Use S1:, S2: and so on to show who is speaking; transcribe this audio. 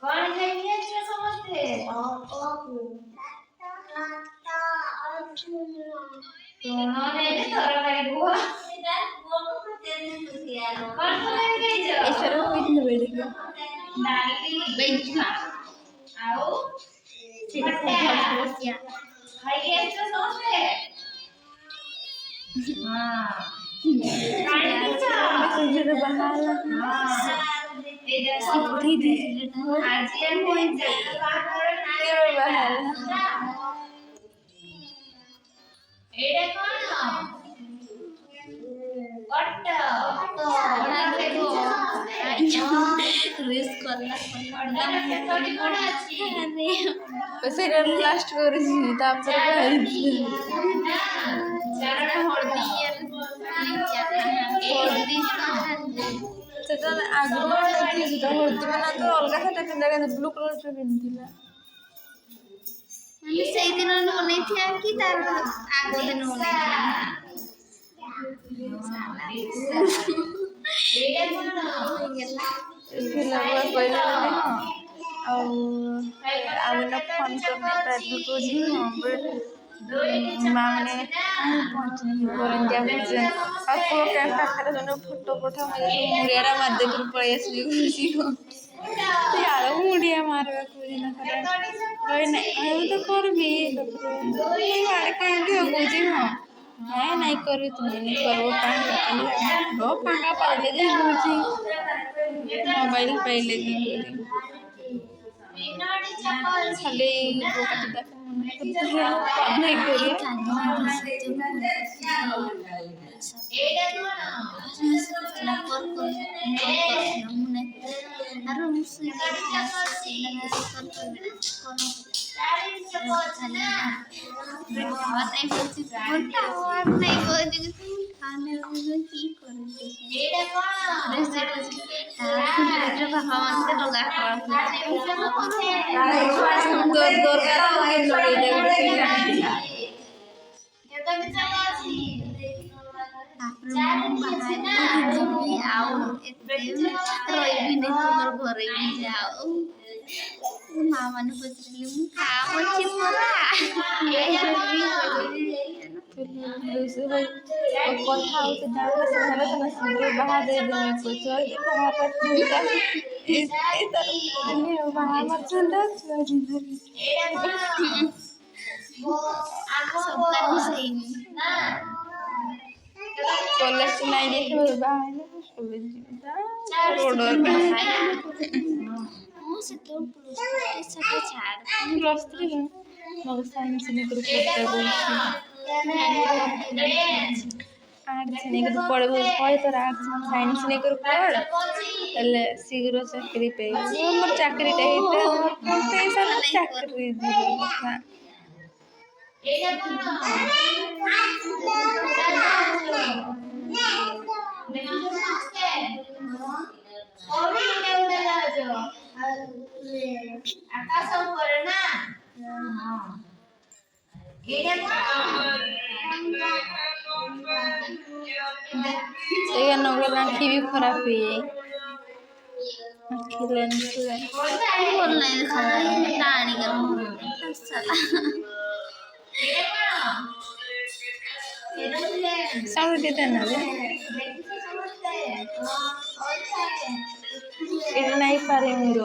S1: कौन खाएंगे अच्छा समझते सोनो ने तोरा भाई बुआ कौन खाएंगे जो
S2: ऐसा कोई नहीं बैठेगा
S1: डाली बेचना आओ
S2: चिकन समोसा
S1: खाइए अच्छा समझते हाँ खाएंगे जो
S2: सुबह बाहर उठी थी
S1: आज ये कोई बाहर एडे कौन कट
S2: रील्स करला
S1: थोड़ी बड़ा अच्छी
S2: वैसे लास्ट करिছি ତାପରେ ବାହାରିଛି
S1: ଚାରଟା ହଳଦୀ ହଳଦୀ
S2: ସେଟା ଆଗରୁ ହଳଦୀ ସେଟା ହଳଦୀ ମାନେ ତ ଅଲଗା ସେଟା ପିନ୍ଧା କିନ୍ତୁ ବ୍ଲୁ କଲର ଟା ପିନ୍ଧିଥିଲା
S3: ମାନେ ସେଇ ଦିନ ବନେଇଥିଲା କି ତାର ଆଗ ଦିନ ବନେଇଥିଲା
S1: ଏଇଟା କଣ
S2: ପିଲା କହିଲେ ଆଉ ନା ଫୋନ୍ करने पैदल को जी माँ ने पहुँचने करंजा बुझे आपको क्या पाखरे जने फोटो पठा मुझे मुड़ियारा मादे पर पड़े असली खुशी हो यार मुड़िया मारवा को दिन करे कोई नहीं हम तो कर भी ये मार काहे के बुझी हो नहीं करू तुम नहीं करो पांगा पांगा पड़े दे बुझी मोबाइल पहले दिन खाली नहीं करिए
S3: माँ मैंने पचली काम अच्छी मोरा
S2: কথা হচ্ছে জানলে সেখানে তোমার সিঁদুর বাহা দিয়ে দেবে কিছু এই বাহা পাচ্ছি এই তার বাহা পাচ্ছি না
S3: सबका भी सही में
S2: कॉलेज नहीं देखे बाहर ना कॉलेज रोड
S3: मुझे तो पुलिस से छाड़
S2: रास्ते में मगर साइंस ने ग्रुप करता बोल आर्ट्स ने ग्रुप पढ़े बोल पढ़े तो आर्ट्स साइंस ने ग्रुप पढ़ तले शीघ्र चाकरी पे मोर चाकरी टे हेते पैसा ना चाकरी दिला
S1: एटा कोन आकाश ऊपर ना
S2: ये नगल आँखी भी खराब हुई है आँखी लेंस
S3: ऑनलाइन खाना नानी का
S2: साउंड देते ना ये नहीं पारे मेरे